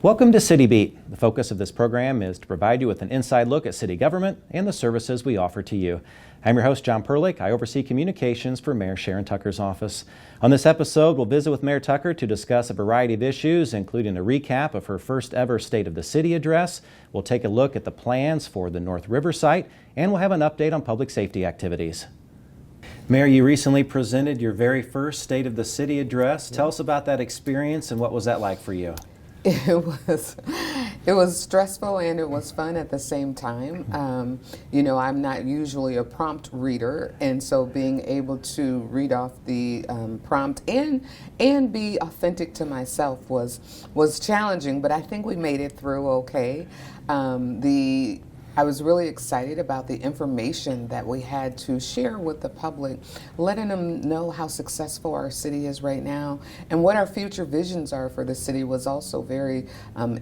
Welcome to City Beat. The focus of this program is to provide you with an inside look at city government and the services we offer to you. I'm your host, John Perlich. I oversee communications for Mayor Sharon Tucker's office. On this episode, we'll visit with Mayor Tucker to discuss a variety of issues, including a recap of her first ever State of the City address. We'll take a look at the plans for the North River site, and we'll have an update on public safety activities. Mayor, you recently presented your very first State of the City address. Tell us about that experience and what was that like for you? It was stressful and it was fun at the same time. I'm not usually a prompt reader, and so being able to read off the prompt and be authentic to myself was challenging, but I think we made it through okay. I was really excited about the information that we had to share with the public, letting them know how successful our city is right now and what our future visions are for the city was also very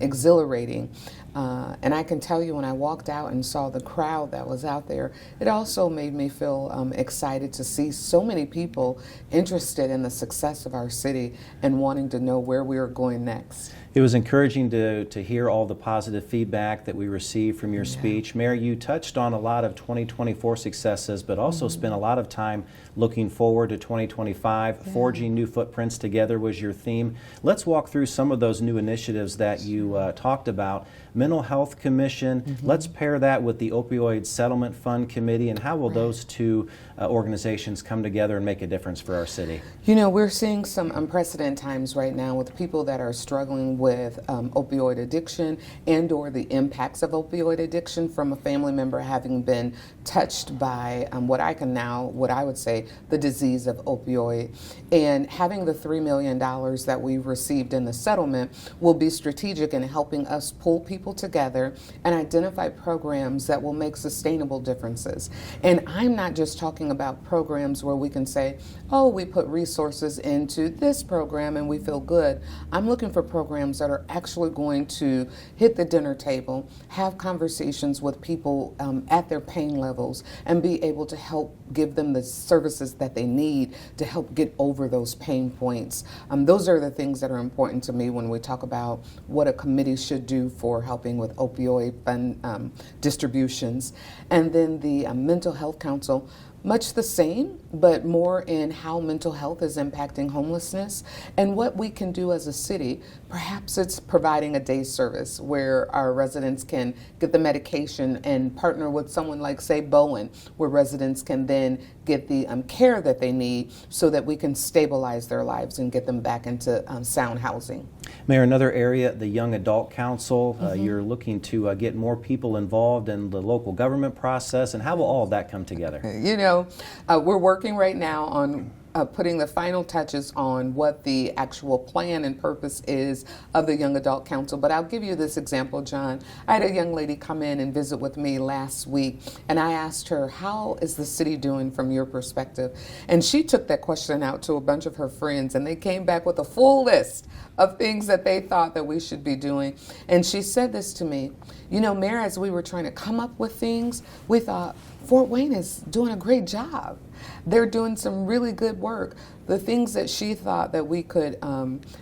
exhilarating. And I can tell you when I walked out and saw the crowd that was out there, it also made me feel excited to see so many people interested in the success of our city and wanting to know where we are going next. It was encouraging to hear all the positive feedback that we received from your speech. Mayor, you touched on a lot of 2024 successes, but also spent a lot of time looking forward to 2025. Forging new footprints together was your theme. Let's walk through some of those new initiatives that you talked about. Mental Health Commission, let's pair that with the Opioid Settlement Fund Committee, and how will those two organizations come together and make a difference for our city? You know, we're seeing some unprecedented times right now with people that are struggling with opioid addiction and or the impacts of opioid addiction from a family member having been touched by what I would say the disease of opioid. And having the $3 million that we received in the settlement will be strategic in helping us pull people together and identify programs that will make sustainable differences. And I'm not just talking about programs where we can say, oh, we put resources into this program and we feel good. I'm looking for programs that are actually going to hit the dinner table, have conversations with people at their pain levels, and be able to help give them the services that they need to help get over those pain points. Those are the things that are important to me when we talk about what a committee should do for helping with opioid fund distributions. And then the Mental Health Council, much the same, but more in how mental health is impacting homelessness and what we can do as a city. Perhaps it's providing a day service where our residents can get the medication and partner with someone like, say, Bowen, where residents can then get the care that they need so that we can stabilize their lives and get them back into sound housing. Mayor, another area, the Young Adult Council, you're looking to get more people involved in the local government process, and how will all of that come together? You know, we're working right now on putting the final touches on what the actual plan and purpose is of the Young Adult Council. But I'll give you this example, John. I had a young lady come in and visit with me last week, and I asked her, how is the city doing from your perspective? And she took that question out to a bunch of her friends, and they came back with a full list of things that they thought that we should be doing. And she said this to me, you know, Mayor, as we were trying to come up with things, we thought Fort Wayne is doing a great job. They're doing some really good work. The things that she thought that we could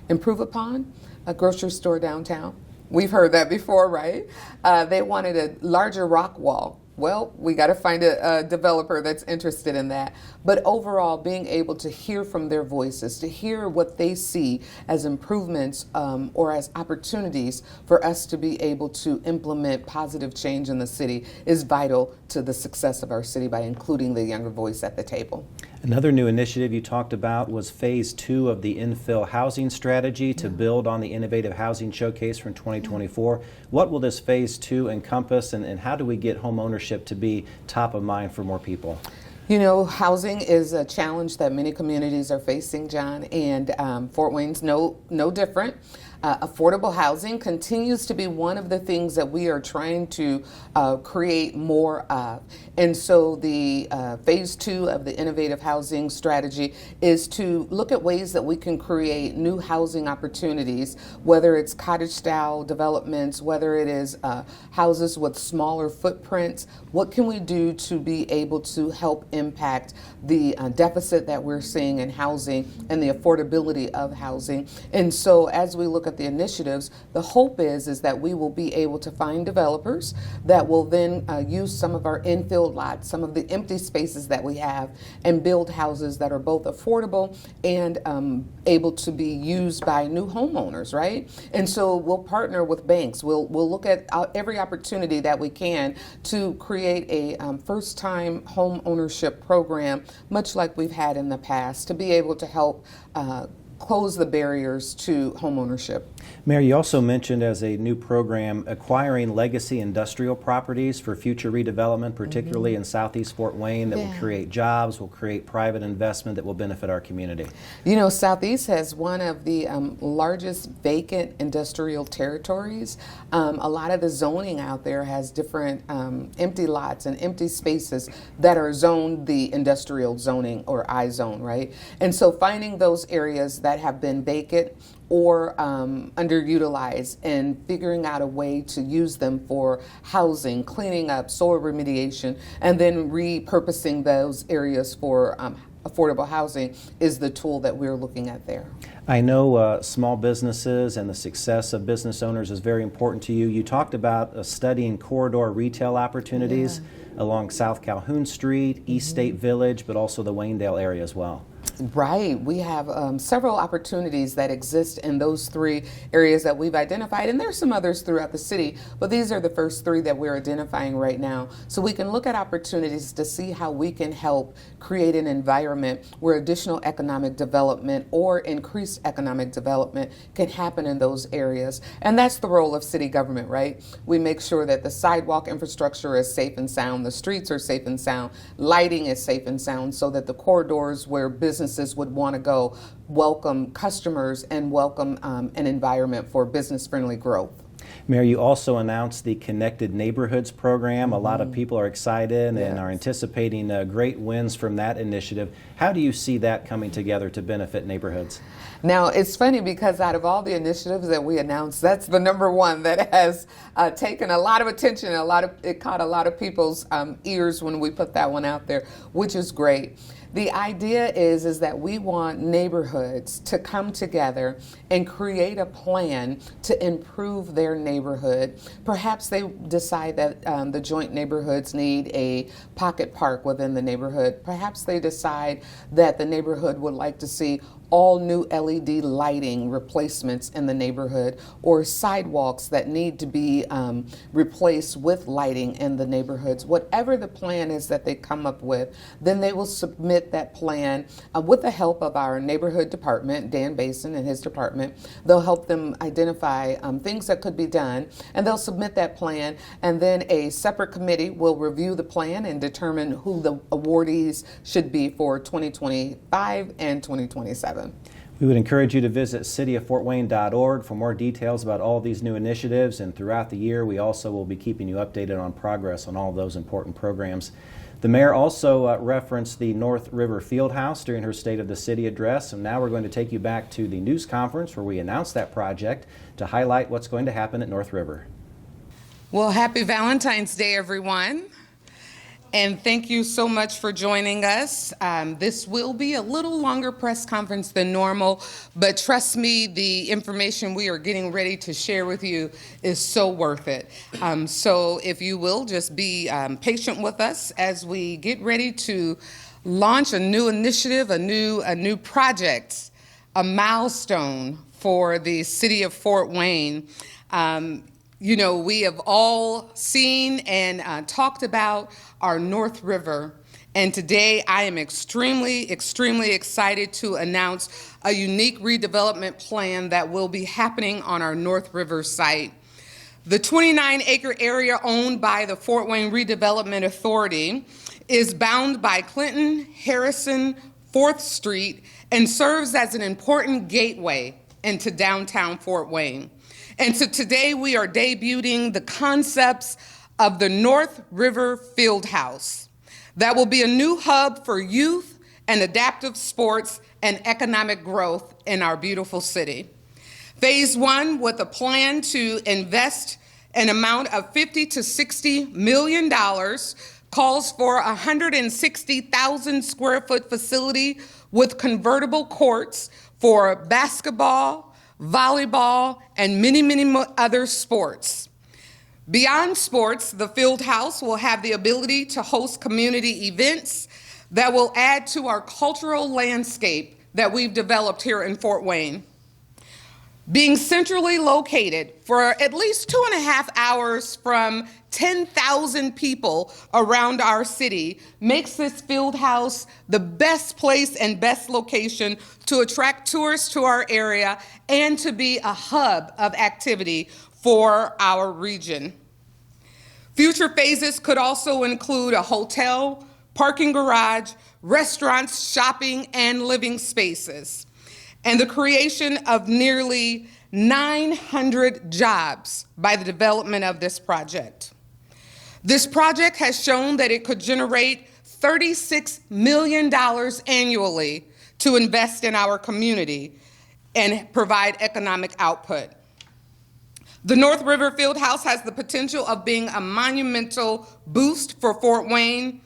improve upon, a grocery store downtown. We've heard that before, right? They wanted a larger rock wall. Well, we got to find a developer that's interested in that. But overall, being able to hear from their voices, to hear what they see as improvements or as opportunities for us to be able to implement positive change in the city is vital to the success of our city by including the younger voice at the table. Another new initiative you talked about was Phase 2 of the infill housing strategy to build on the Innovative Housing Showcase from 2024. What will this Phase 2 encompass, and how do we get home ownership to be top of mind for more people? You know, housing is a challenge that many communities are facing, John, and Fort Wayne's no different. Affordable housing continues to be one of the things that we are trying to create more of. And so the phase 2 of the innovative housing strategy is to look at ways that we can create new housing opportunities, whether it's cottage style developments, whether it is houses with smaller footprints. What can we do to be able to help impact the deficit that we're seeing in housing and the affordability of housing? And so as we look at at the initiatives, the hope is that we will be able to find developers that will then use some of our infill lots, some of the empty spaces that we have, and build houses that are both affordable and able to be used by new homeowners, right? And so we'll partner with banks. We'll look at every opportunity that we can to create a first-time home ownership program, much like we've had in the past, to be able to help close the barriers to homeownership. Mayor, you also mentioned as a new program acquiring legacy industrial properties for future redevelopment, particularly in Southeast Fort Wayne, that will create jobs, will create private investment that will benefit our community. You know, Southeast has one of the largest vacant industrial territories. A lot of the zoning out there has different empty lots and empty spaces that are zoned the industrial zoning or I zone, right? And so finding those areas that have been vacant or underutilized and figuring out a way to use them for housing, cleaning up, soil remediation, and then repurposing those areas for affordable housing is the tool that we're looking at there. I know small businesses and the success of business owners is very important to you. You talked about studying corridor retail opportunities along South Calhoun Street, East State Village, but also the Waynedale area as well. Right. We have several opportunities that exist in those three areas that we've identified, and there's some others throughout the city, but these are the first three that we're identifying right now. So we can look at opportunities to see how we can help create an environment where additional economic development or increased economic development can happen in those areas. And that's the role of city government, right? We make sure that the sidewalk infrastructure is safe and sound, the streets are safe and sound, lighting is safe and sound, so that the corridors where businesses would want to go welcome customers and welcome an environment for business-friendly growth. Mayor, you also announced the Connected Neighborhoods program. A lot of people are excited and are anticipating great wins from that initiative. How do you see that coming together to benefit neighborhoods? Now, it's funny because out of all the initiatives that we announced, that's the number one that has taken a lot of attention. It caught a lot of people's ears when we put that one out there, which is great. The idea is that we want neighborhoods to come together and create a plan to improve their neighborhood. Perhaps they decide that the joint neighborhoods need a pocket park within the neighborhood. Perhaps they decide that the neighborhood would like to see all new LED lighting replacements in the neighborhood, or sidewalks that need to be replaced with lighting in the neighborhoods. Whatever the plan is that they come up with, then they will submit that plan with the help of our neighborhood department, Dan Basin and his department. They'll help them identify things that could be done, and they'll submit that plan, and then a separate committee will review the plan and determine who the awardees should be for 2025 and 2027. We would encourage you to visit cityofortwayne.org for more details about all of these new initiatives, and throughout the year we also will be keeping you updated on progress on all of those important programs. The mayor also referenced the North River Fieldhouse during her State of the City address, and now we're going to take you back to the news conference where we announced that project to highlight what's going to happen at North River. Well, happy Valentine's Day, everyone. And thank you so much for joining us. This will be a little longer press conference than normal, but trust me, the information we are getting ready to share with you is so worth it. So if you will, just be patient with us as we get ready to launch a new initiative, a new project, a milestone for the city of Fort Wayne. You know, we have all seen and talked about our North River, and today I am extremely excited to announce a unique redevelopment plan that will be happening on our North River site. The 29-acre area owned by the Fort Wayne Redevelopment Authority is bound by Clinton, Harrison, 4th Street, and serves as an important gateway into downtown Fort Wayne. And so today we are debuting the concepts of the North River Fieldhouse. That will be a new hub for youth and adaptive sports and economic growth in our beautiful city. Phase 1, with a plan to invest an amount of $50 to $60 million, calls for a 160,000 square foot facility with convertible courts for basketball, volleyball, and many other sports. Beyond sports, the Field House will have the ability to host community events that will add to our cultural landscape that we've developed here in Fort Wayne. Being centrally located for at least 2.5 hours from 10,000 people around our city makes this field house the best place and best location to attract tourists to our area and to be a hub of activity for our region. Future phases could also include a hotel, parking garage, restaurants, shopping, and living spaces, and the creation of nearly 900 jobs by the development of this project. This project has shown that it could generate $36 million annually to invest in our community and provide economic output. The North River Fieldhouse has the potential of being a monumental boost for Fort Wayne,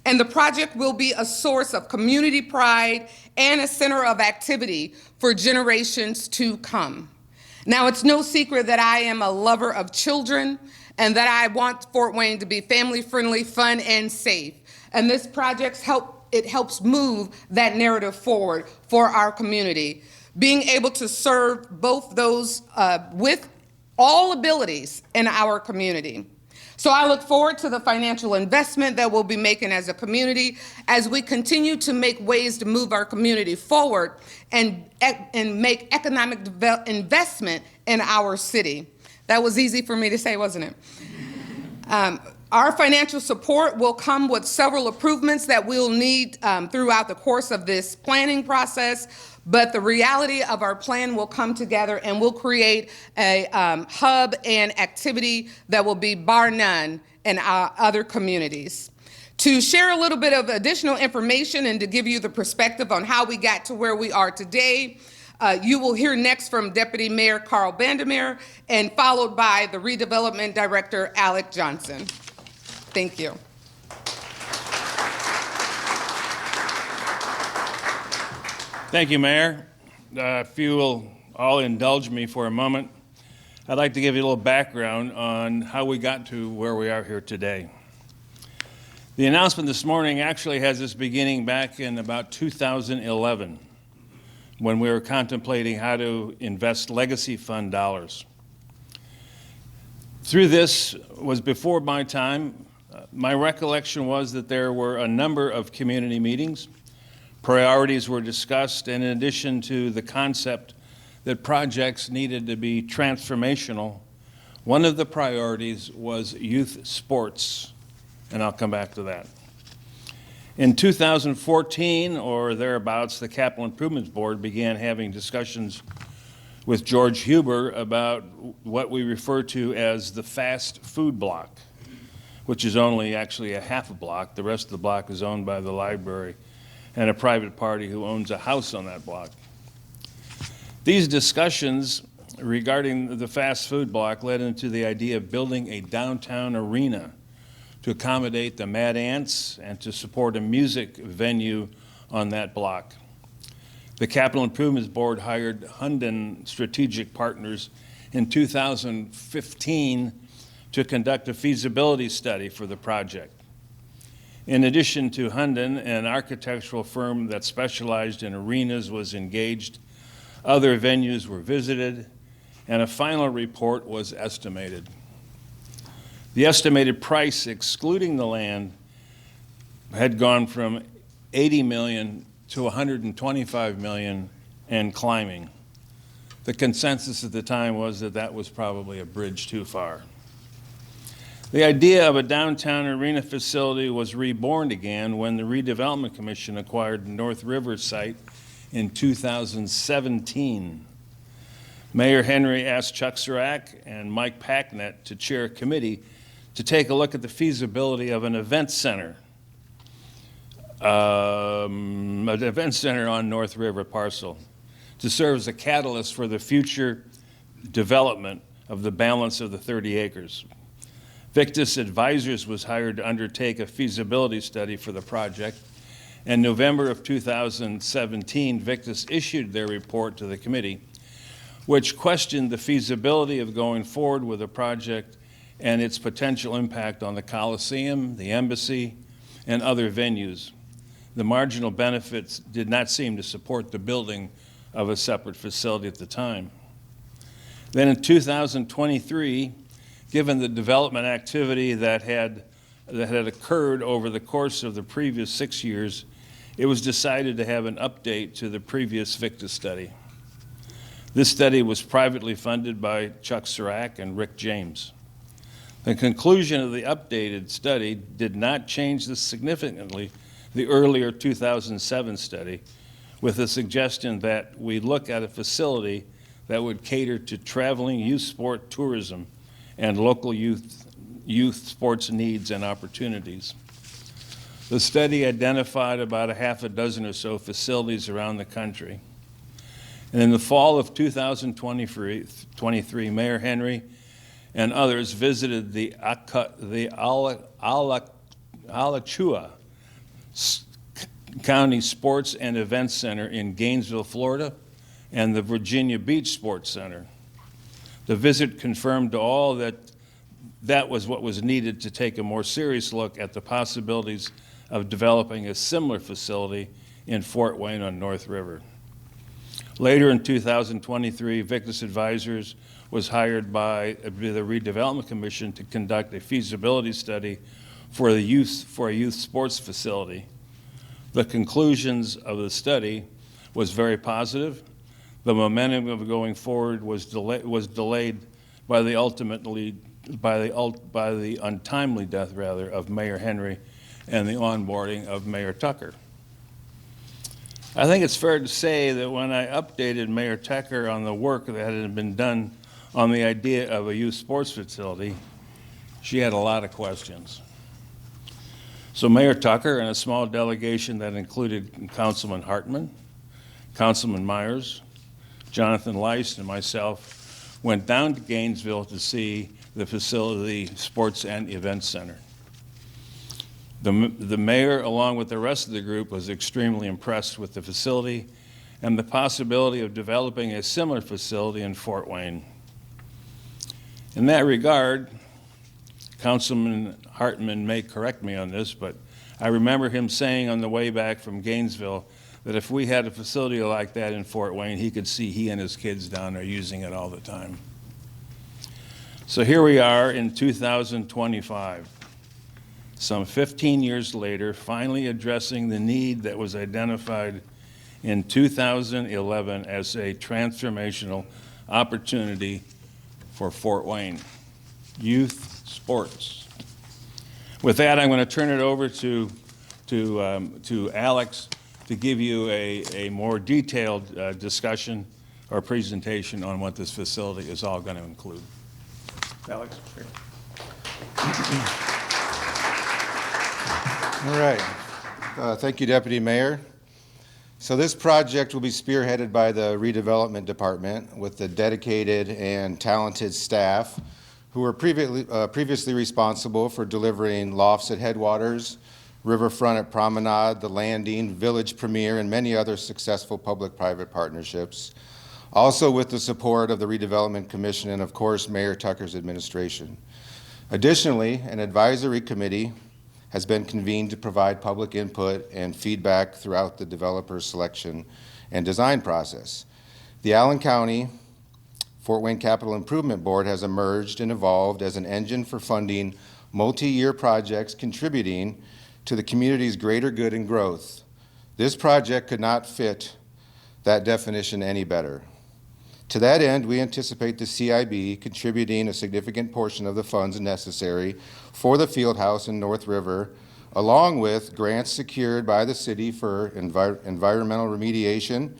and the project will be a source of community pride and a center of activity for generations to come. Now, it's no secret that I am a lover of children and that I want Fort Wayne to be family-friendly, fun, and safe. And this project helps move that narrative forward for our community, being able to serve both those with all abilities in our community. So I look forward to the financial investment that we'll be making as a community as we continue to make ways to move our community forward and make economic investment in our city. That was easy for me to say, wasn't it? Our financial support will come with several improvements that we'll need throughout the course of this planning process, but the reality of our plan will come together and we'll create a hub and activity that will be bar none in our other communities. To share a little bit of additional information and to give you the perspective on how we got to where we are today, you will hear next from Deputy Mayor Carl Vandermeer and followed by the Redevelopment Director, Alec Johnson. Thank you. Thank you, Mayor. If you will all indulge me for a moment, I'd like to give you a little background on how we got to where we are here today. The announcement this morning actually has its beginning back in about 2011, when we were contemplating how to invest legacy fund dollars. Through this was before my time. My recollection was that there were a number of community meetings. Priorities were discussed, and in addition to the concept that projects needed to be transformational, one of the priorities was youth sports, and I'll come back to that. In 2014 or thereabouts, the Capital Improvements Board began having discussions with George Huber about what we refer to as the fast food block, which is only actually a half a block. The rest of the block is owned by the library and a private party who owns a house on that block. These discussions regarding the fast food block led into the idea of building a downtown arena to accommodate the Mad Ants and to support a music venue on that block. The Capital Improvements Board hired Hunden Strategic Partners in 2015 to conduct a feasibility study for the project. In addition to Hunden, an architectural firm that specialized in arenas was engaged, other venues were visited, and a final report was estimated. The estimated price, excluding the land, had gone from $80 million to $125 million and climbing. The consensus at the time was that that was probably a bridge too far. The idea of a downtown arena facility was reborn again when the Redevelopment Commission acquired the North River site in 2017. Mayor Henry asked Chuck Sirac and Mike Packnett to chair a committee to take a look at the feasibility of an event center, on North River parcel, to serve as a catalyst for the future development of the balance of the 30 acres. Victus Advisors was hired to undertake a feasibility study for the project. In November of 2017, Victus issued their report to the committee, which questioned the feasibility of going forward with the project and its potential impact on the Coliseum, the Embassy, and other venues. The marginal benefits did not seem to support the building of a separate facility at the time. Then in 2023, given the development activity that had occurred over the course of the previous 6 years, it was decided to have an update to the previous VICTA study. This study was privately funded by Chuck Sirac and Rick James. The conclusion of the updated study did not change significantly the earlier 2007 study, with the suggestion that we look at a facility that would cater to traveling youth sport tourism and local youth sports needs and opportunities. The study identified about a half a dozen or so facilities around the country. And in the fall of 2023, Mayor Henry and others visited the Alachua County Sports and Events Center in Gainesville, Florida, and the Virginia Beach Sports Center. The visit confirmed to all that was what was needed to take a more serious look at the possibilities of developing a similar facility in Fort Wayne on North River. Later in 2023, Victus Advisors was hired by the Redevelopment Commission to conduct a feasibility study for a youth sports facility. The conclusions of the study was very positive. The momentum of going forward was delayed by the untimely death of Mayor Henry and the onboarding of Mayor Tucker. I think it's fair to say that when I updated Mayor Tucker on the work that had been done on the idea of a youth sports facility, she had a lot of questions. So Mayor Tucker and a small delegation that included Councilman Hartman, Councilman Myers, Jonathan Leist, and myself went down to Gainesville to see the facility, Sports and Events Center. The mayor, along with the rest of the group, was extremely impressed with the facility and the possibility of developing a similar facility in Fort Wayne. In that regard, Councilman Hartman may correct me on this, but I remember him saying on the way back from Gainesville that if we had a facility like that in Fort Wayne, he could see he and his kids down there using it all the time. So here we are in 2025, some 15 years later, finally addressing the need that was identified in 2011 as a transformational opportunity for Fort Wayne, youth sports. With that, I'm going to turn it over to Alex to give you a more detailed discussion or presentation on what this facility is all going to include. Alex. Here. All right. Thank you, Deputy Mayor. So this project will be spearheaded by the Redevelopment Department with the dedicated and talented staff who were previously responsible for delivering lofts at Headwaters, Riverfront at Promenade, The Landing, Village Premier, and many other successful public-private partnerships. Also with the support of the Redevelopment Commission and, of course, Mayor Tucker's administration. Additionally, an advisory committee has been convened to provide public input and feedback throughout the developer's selection and design process. The Allen County Fort Wayne Capital Improvement Board has emerged and evolved as an engine for funding multi-year projects contributing to the community's greater good and growth. This project could not fit that definition any better. To that end, we anticipate the CIB contributing a significant portion of the funds necessary for the field house in North River, along with grants secured by the city for environmental remediation,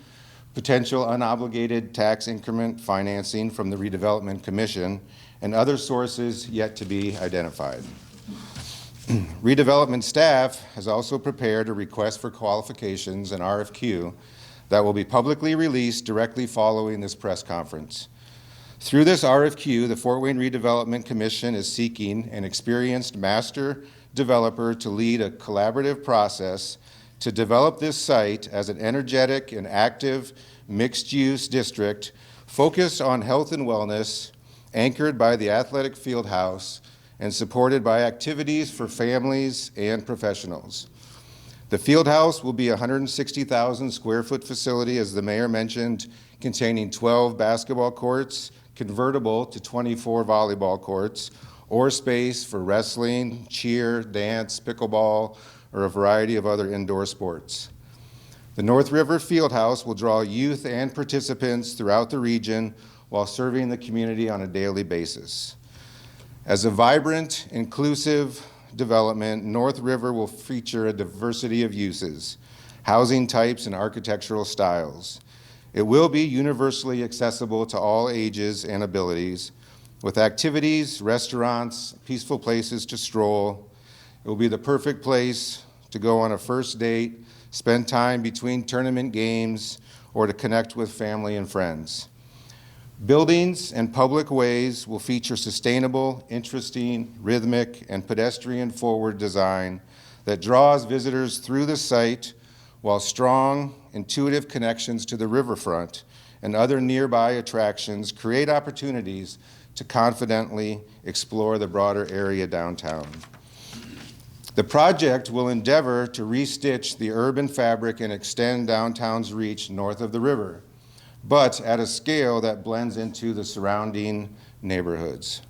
potential unobligated tax increment financing from the Redevelopment Commission, and other sources yet to be identified. Redevelopment staff has also prepared a request for qualifications, an RFQ, that will be publicly released directly following this press conference. Through this RFQ, the Fort Wayne Redevelopment Commission is seeking an experienced master developer to lead a collaborative process to develop this site as an energetic and active mixed-use district focused on health and wellness, anchored by the athletic field house, and supported by activities for families and professionals. The field house will be a 160,000 square foot facility, as the mayor mentioned, containing 12 basketball courts, convertible to 24 volleyball courts, or space for wrestling, cheer, dance, pickleball, or a variety of other indoor sports. The North River Fieldhouse will draw youth and participants throughout the region while serving the community on a daily basis. As a vibrant, inclusive development, North River will feature a diversity of uses, housing types, and architectural styles. It will be universally accessible to all ages and abilities, with activities, restaurants, peaceful places to stroll. It will be the perfect place to go on a first date, spend time between tournament games, or to connect with family and friends. Buildings and public ways will feature sustainable, interesting, rhythmic, and pedestrian-forward design that draws visitors through the site, while strong, intuitive connections to the riverfront and other nearby attractions create opportunities to confidently explore the broader area downtown. The project will endeavor to restitch the urban fabric and extend downtown's reach north of the river, but at a scale that blends into the surrounding neighborhoods.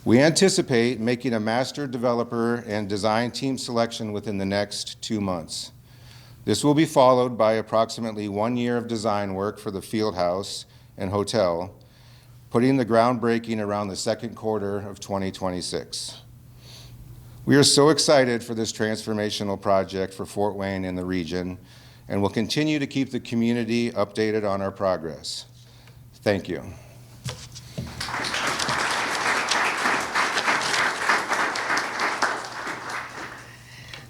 We anticipate making a master developer and design team selection within the next 2 months. This will be followed by approximately 1 year of design work for the field house and hotel, putting the groundbreaking around the second quarter of 2026. We are so excited for this transformational project for Fort Wayne and the region, and will continue to keep the community updated on our progress. Thank you.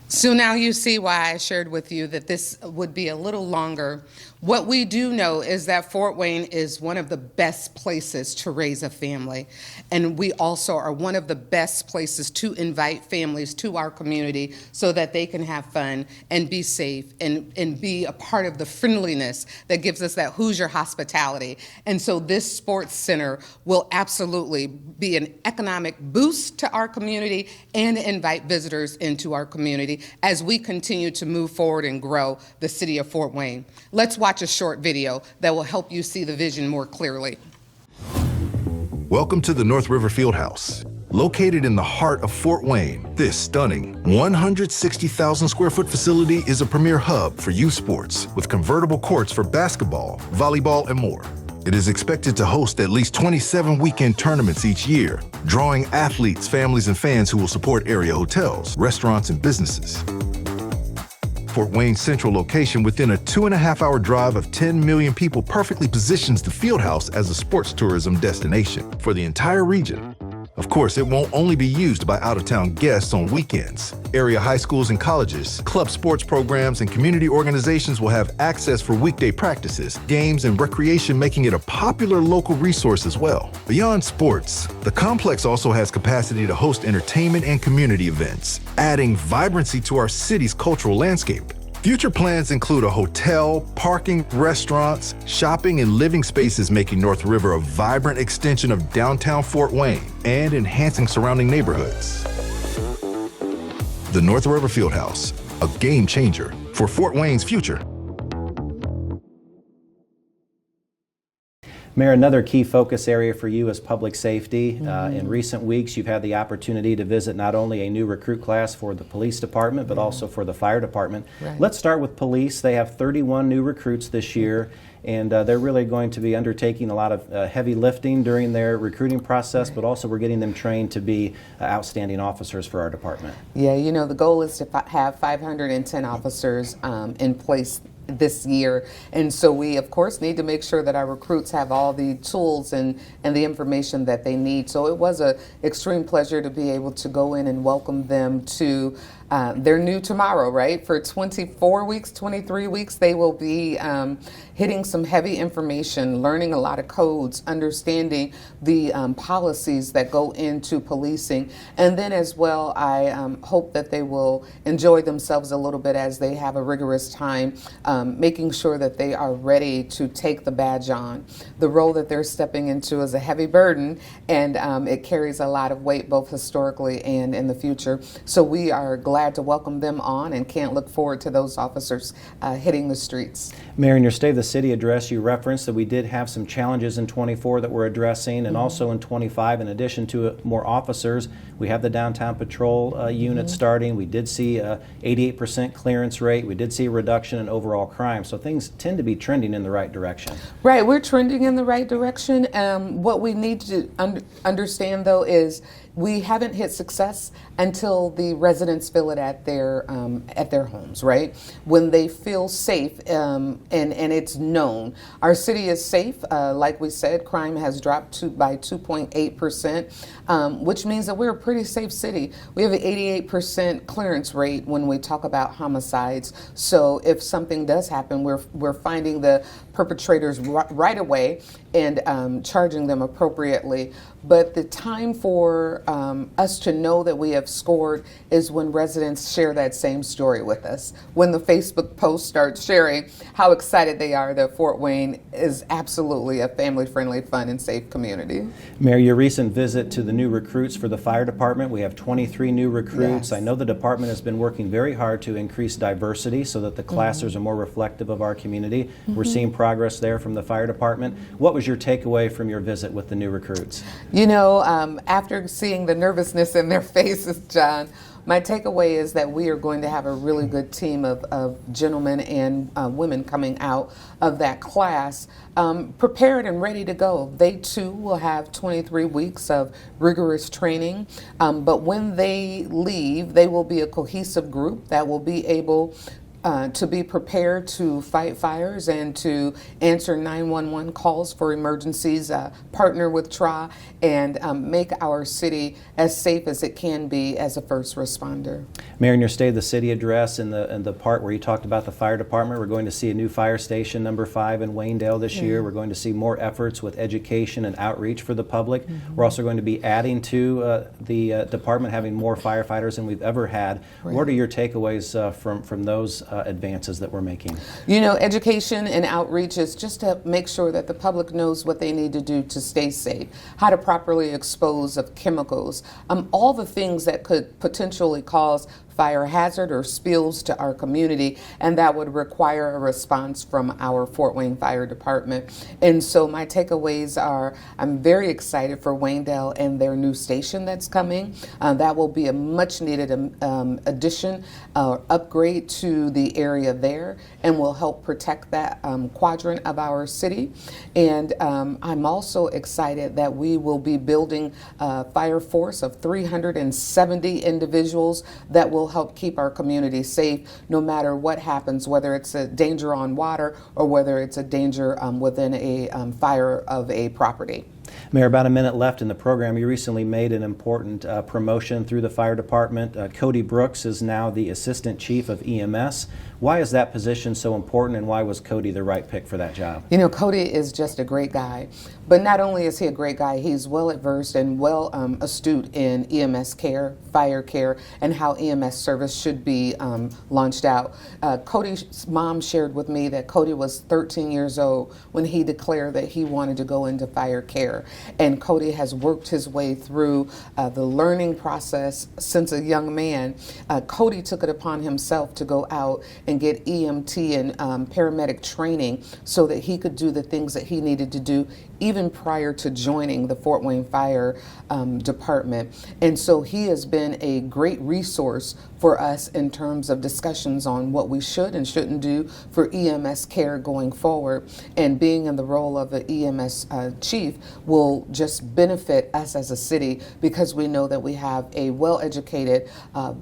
So now you see why I shared with you that this would be a little longer. What we do know is that Fort Wayne is one of the best places to raise a family. And we also are one of the best places to invite families to our community so that they can have fun and be safe and be a part of the friendliness that gives us that Hoosier hospitality. And so this sports center will absolutely be an economic boost to our community and invite visitors into our community as we continue to move forward and grow the city of Fort Wayne. Let's watch a short video that will help you see the vision more clearly. Welcome to the North River Fieldhouse. Located in the heart of Fort Wayne, this stunning 160,000 square foot facility is a premier hub for youth sports with convertible courts for basketball, volleyball, and more. It is expected to host at least 27 weekend tournaments each year, drawing athletes, families, and fans who will support area hotels, restaurants, and businesses. Fort Wayne's central location within a 2.5-hour drive of 10 million people perfectly positions the Fieldhouse as a sports tourism destination for the entire region. Of course, it won't only be used by out-of-town guests on weekends. Area high schools and colleges, club sports programs, and community organizations will have access for weekday practices, games, and recreation, making it a popular local resource as well. Beyond sports, the complex also has capacity to host entertainment and community events, adding vibrancy to our city's cultural landscape. Future plans include a hotel, parking, restaurants, shopping, and living spaces, making North River a vibrant extension of downtown Fort Wayne and enhancing surrounding neighborhoods. The North River Fieldhouse, a game changer for Fort Wayne's future. Mayor, another key focus area for you is public safety. In recent weeks, you've had the opportunity to visit not only a new recruit class for the police department, but also for the fire department. Right. Let's start with police. They have 31 new recruits this year, and they're really going to be undertaking a lot of heavy lifting during their recruiting process, but also we're getting them trained to be outstanding officers for our department. Yeah, you know, the goal is to have 510 officers in place this year, and so we of course need to make sure that our recruits have all the tools and the information that they need. So it was an extreme pleasure to be able to go in and welcome them to they're new tomorrow, right? For 24 weeks, 23 weeks, they will be hitting some heavy information, learning a lot of codes, understanding the policies that go into policing. And then as well, I hope that they will enjoy themselves a little bit as they have a rigorous time, making sure that they are ready to take the badge on. The role that they're stepping into is a heavy burden, and it carries a lot of weight both historically and in the future. So we are glad to welcome them on and can't look forward to those officers hitting the streets. Mayor, in your State of the City address, you referenced that we did have some challenges in 24 that we're addressing, and also in 25, in addition to more officers, we have the downtown patrol unit starting. We did see a 88% clearance rate. We did see a reduction in overall crime. So things tend to be trending in the right direction. Right, we're trending in the right direction. What we need to understand, though, is we haven't hit success until the residents feel it at their homes, right? When they feel safe, and it's known. Our city is safe. Like we said, crime has dropped by 2.8%, which means that we're a pretty safe city. We have an 88% clearance rate when we talk about homicides. So if something does happen, we're finding the perpetrators right away and charging them appropriately. But the time for us to know that we have scored is when residents share that same story with us. When the Facebook post starts sharing how excited they are that Fort Wayne is absolutely a family-friendly, fun, and safe community. Mayor, your recent visit to the new recruits for the fire department, we have 23 new recruits. Yes. I know the department has been working very hard to increase diversity so that the classes are more reflective of our community. We're seeing progress there from the fire department. What was your takeaway from your visit with the new recruits? You know, after seeing the nervousness in their faces, John, my takeaway is that we are going to have a really good team of gentlemen and women coming out of that class, prepared and ready to go. They too will have 23 weeks of rigorous training, but when they leave, they will be a cohesive group that will be able to be prepared to fight fires and to answer 911 calls for emergencies, partner with TRA, and make our city as safe as it can be as a first responder. Mayor, in your State of the City address, in the part where you talked about the fire department, we're going to see a new fire station, number 5 in Waynedale this year. We're going to see more efforts with education and outreach for the public. We're also going to be adding to the department, having more firefighters than we've ever had. What are your takeaways from those advances that we're making? You know, education and outreach is just to make sure that the public knows what they need to do to stay safe, how to properly expose of chemicals, all the things that could potentially cause fire hazard or spills to our community, and that would require a response from our Fort Wayne Fire Department. And so my takeaways are, I'm very excited for Waynedale and their new station that's coming. That will be a much needed addition, upgrade to the area there, and will help protect that quadrant of our city. And I'm also excited that we will be building a fire force of 370 individuals that will help keep our community safe no matter what happens, whether it's a danger on water or whether it's a danger within a fire of a property. Mayor, about a minute left in the program. You recently made an important promotion through the fire department. Cody Brooks is now the Assistant Chief of EMS. Why is that position so important, and why was Cody the right pick for that job? You know, Cody is just a great guy. But not only is he a great guy, he's well versed and well astute in EMS care, fire care, and how EMS service should be launched out. Cody's mom shared with me that Cody was 13 years old when he declared that he wanted to go into fire care. And Cody has worked his way through the learning process since a young man. Cody took it upon himself to go out and get EMT and paramedic training so that he could do the things that he needed to do even prior to joining the Fort Wayne Fire Department. And so he has been a great resource for us in terms of discussions on what we should and shouldn't do for EMS care going forward. And being in the role of the EMS chief will just benefit us as a city because we know that we have a well-educated,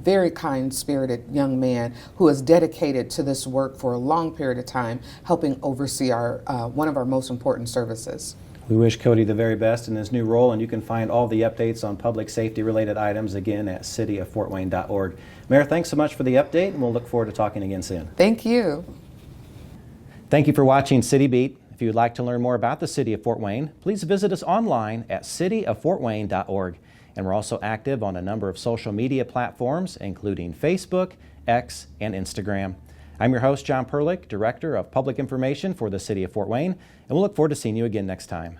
very kind-spirited young man who is dedicated to this work for a long period of time, helping oversee our one of our most important services. We wish Cody the very best in his new role, and you can find all the updates on public safety related items again at cityoffortwayne.org. Mayor, thanks so much for the update, and we'll look forward to talking again soon. Thank you. Thank you for watching City Beat. If you would like to learn more about the City of Fort Wayne, please visit us online at cityoffortwayne.org. And we're also active on a number of social media platforms, including Facebook, X, and Instagram. I'm your host, John Perlich, Director of Public Information for the City of Fort Wayne, and we'll look forward to seeing you again next time.